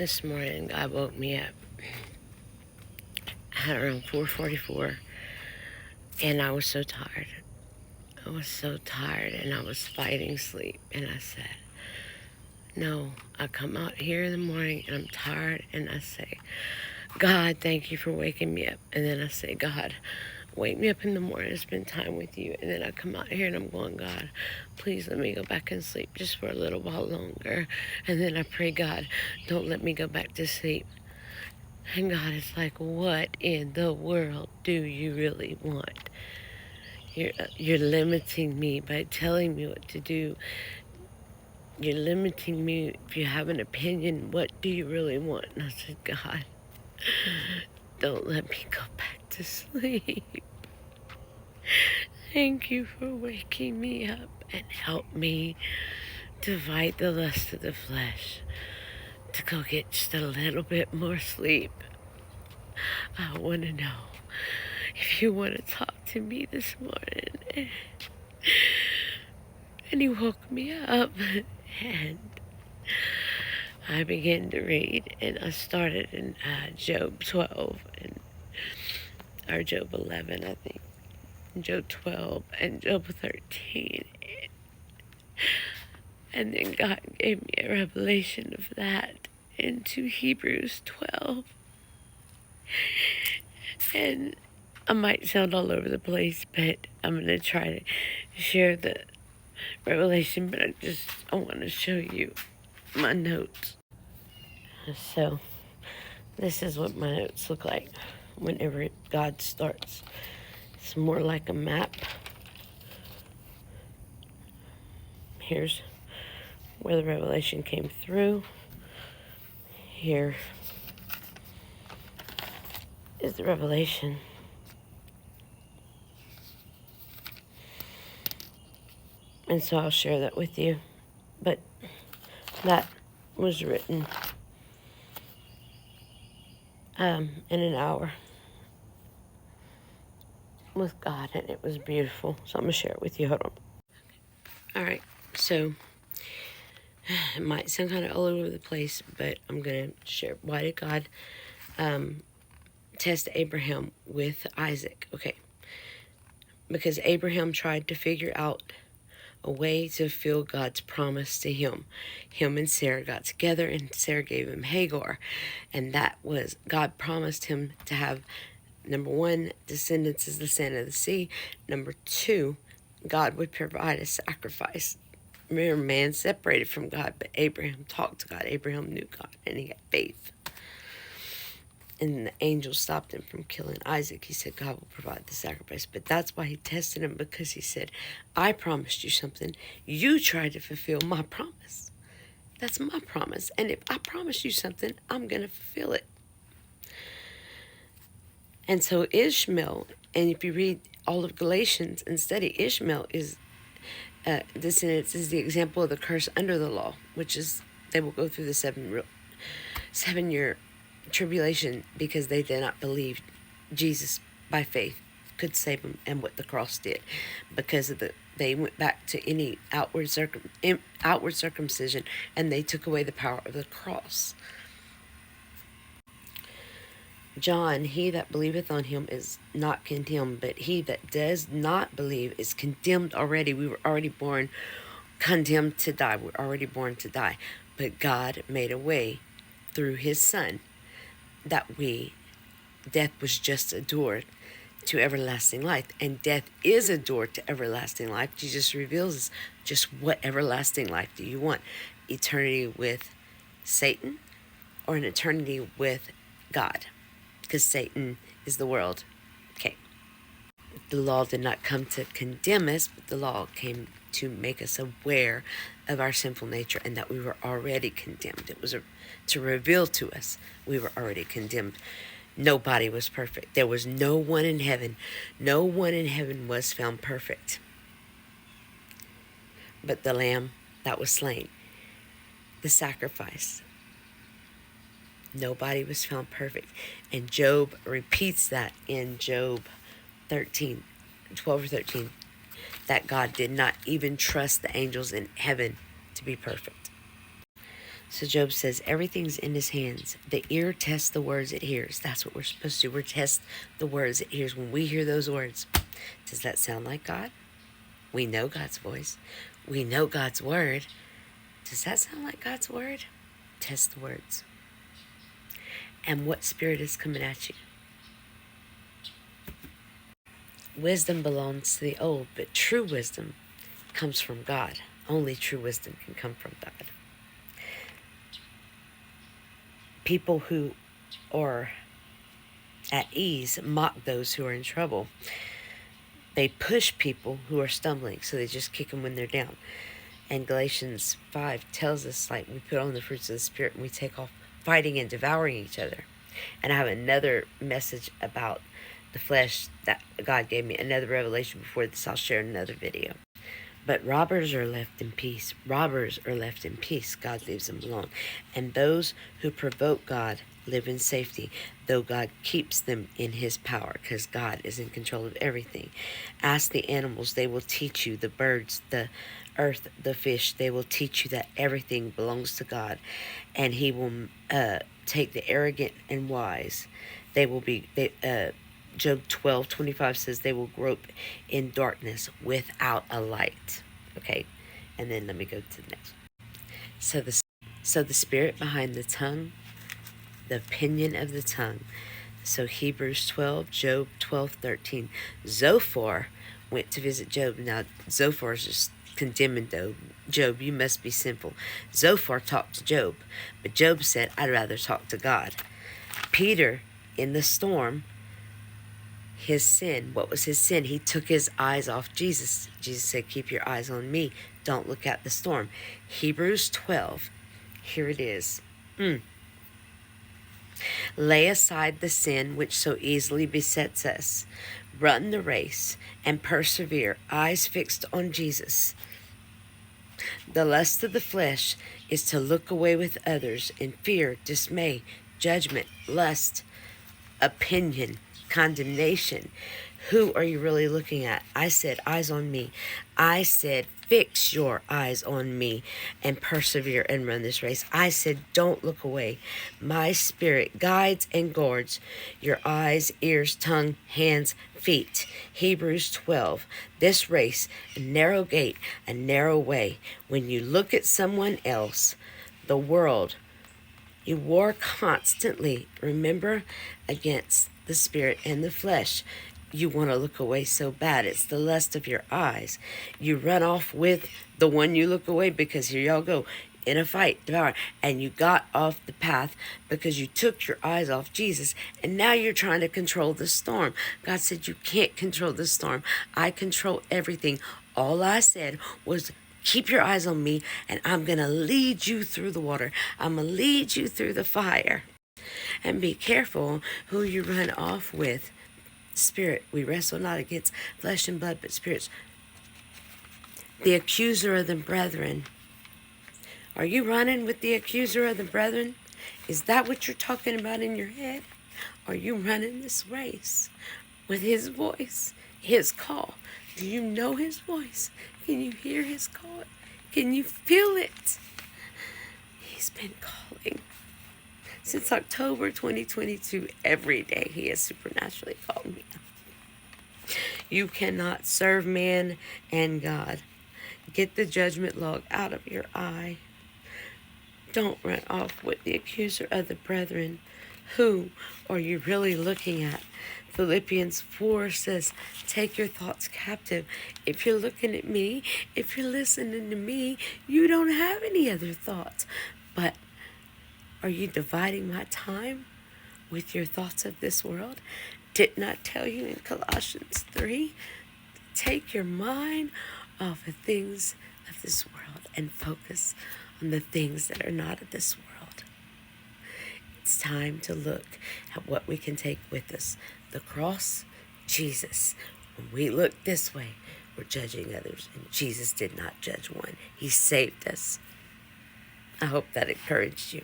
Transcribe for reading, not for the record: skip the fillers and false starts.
This morning, God woke me up at around 4:44, and I was so tired. I was so tired, and I was fighting sleep. And I said, no, I come out here in the morning, and I'm tired, and I say, God, thank you for waking me up. And then I say, God, wake me up in the morning to spend time with you. And then I come out here and I'm going, God, please let me go back and sleep just for a little while longer. And then I pray, God, don't let me go back to sleep. And God is like, what in the world do you really want? You're limiting me by telling me what to do. You're limiting me. If you have an opinion, what do you really want? And I said, God, don't let me go back to sleep. Thank you for waking me up and help me to fight the lust of the flesh, to go get just a little bit more sleep. I want to know if you want to talk to me this morning. And he woke me up, and I began to read, and I started in Job 12, or Job 11, I think, Job 12, and Job 13. And then God gave me a revelation of that into Hebrews 12. And I might sound all over the place, but I'm going to try to share the revelation, but I want to show you my notes. So this is what my notes look like whenever God starts. It's more like a map. Here's where the revelation came through. Here is the revelation. And so I'll share that with you. But that was written in an hour with God, and it was beautiful. So I'm going to share it with you. Hold on. All right. So it might sound kind of all over the place, but I'm going to share. Why did God test Abraham with Isaac? Okay. Because Abraham tried to figure out a way to fulfill God's promise to him. Him and Sarah got together, and Sarah gave him Hagar. And that was, God promised him to have, number one, descendants as the sand of the sea. Number two, God would provide a sacrifice. Remember, man separated from God, but Abraham talked to God. Abraham knew God, and he had faith. And the angel stopped him from killing Isaac. He said, God will provide the sacrifice. But that's why he tested him, because he said, I promised you something. You tried to fulfill my promise. That's my promise. And if I promise you something, I'm going to fulfill it. And so Ishmael, and if you read all of Galatians and study, Ishmael is descendants is the example of the curse under the law, which is they will go through the 7-year tribulation because they did not believe Jesus by faith could save them, and what the cross did, because of they went back to any outward circumcision, and they took away the power of the cross. John, he that believeth on him is not condemned, but he that does not believe is condemned already. We were already born condemned to die. We're already born to die. But God made a way through his Son that death was just a door to everlasting life. And death is a door to everlasting life. Jesus reveals just what everlasting life do you want. Eternity with Satan or an eternity with God? Because Satan is the world. Okay. The law did not come to condemn us, but the law came to make us aware of our sinful nature and that we were already condemned. It was to reveal to us we were already condemned. Nobody was perfect. There was no one in heaven. No one in heaven was found perfect. But the Lamb that was slain, the sacrifice, nobody was found perfect. And Job repeats that in Job 12 or 13, that God did not even trust the angels in heaven to be perfect. So Job says everything's in his hands. The ear tests the words it hears. That's what we're supposed to do. We're test the words it hears. When we hear those words, does that sound like God? We know God's voice. We know God's word. Does that sound like God's word? Test the words. And what spirit is coming at you? Wisdom belongs to the old, but true wisdom comes from God. Only true wisdom can come from God. People who are at ease mock those who are in trouble. They push people who are stumbling, so they just kick them when they're down. And Galatians 5 tells us, like, we put on the fruits of the Spirit and we take off fighting and devouring each other. And I have another message about the flesh that God gave me, another revelation before this. I'll share in another video. But robbers are left in peace. Robbers are left in peace. God leaves them alone. And those who provoke God live in safety, though God keeps them in his power, because God is in control of everything. Ask the animals, they will teach you. The birds, the earth, the fish, they will teach you that everything belongs to God. And he will take the arrogant and wise. They will be... Job 12:25 says they will grope in darkness without a light. Okay, and then let me go to the next. So the spirit behind the tongue, the opinion of the tongue. So Hebrews 12, Job 12:13. Zophar went to visit Job. Now Zophar is just condemning Job. You must be sinful. Zophar talked to Job, but Job said, I'd rather talk to God. Peter in the storm, his sin. What was his sin? He took his eyes off Jesus. Jesus said, keep your eyes on me. Don't look at the storm. Hebrews 12. Here it is. Lay aside the sin which so easily besets us. Run the race and persevere, eyes fixed on Jesus. The lust of the flesh is to look away with others in fear, dismay, judgment, lust, opinion, condemnation. Who are you really looking at? I said, eyes on me. I said, fix your eyes on me and persevere and run this race. I said, don't look away. My spirit guides and guards your eyes, ears, tongue, hands, feet. Hebrews 12. This race, a narrow gate, a narrow way. When you look at someone else, the world, you war constantly, remember, against the spirit and the flesh. You want to look away so bad. It's the lust of your eyes. You run off with the one you look away because here y'all go in a fight, devour, and you got off the path because you took your eyes off Jesus, and now you're trying to control the storm. God said you can't control the storm. I control everything. All I said was keep your eyes on me, and I'm going to lead you through the water. I'm going to lead you through the fire. And be careful who you run off with. Spirit, we wrestle not against flesh and blood, but spirits. The accuser of the brethren. Are you running with the accuser of the brethren? Is that what you're talking about in your head? Are you running this race with his voice, his call? Do you know his voice? Can you hear his call? Can you feel it? He's been calling. Since October 2022, every day he has supernaturally called me. You cannot serve man and God. Get the judgment log out of your eye. Don't run off with the accuser of the brethren. Who are you really looking at? Philippians 4 says, take your thoughts captive. If you're looking at me, if you're listening to me, you don't have any other thoughts. But are you dividing my time with your thoughts of this world? Didn't I tell you in Colossians 3? Take your mind off of things of this world and focus on the things that are not of this world. It's time to look at what we can take with us. The cross, Jesus. When we look this way, we're judging others. And Jesus did not judge one. He saved us. I hope that encouraged you.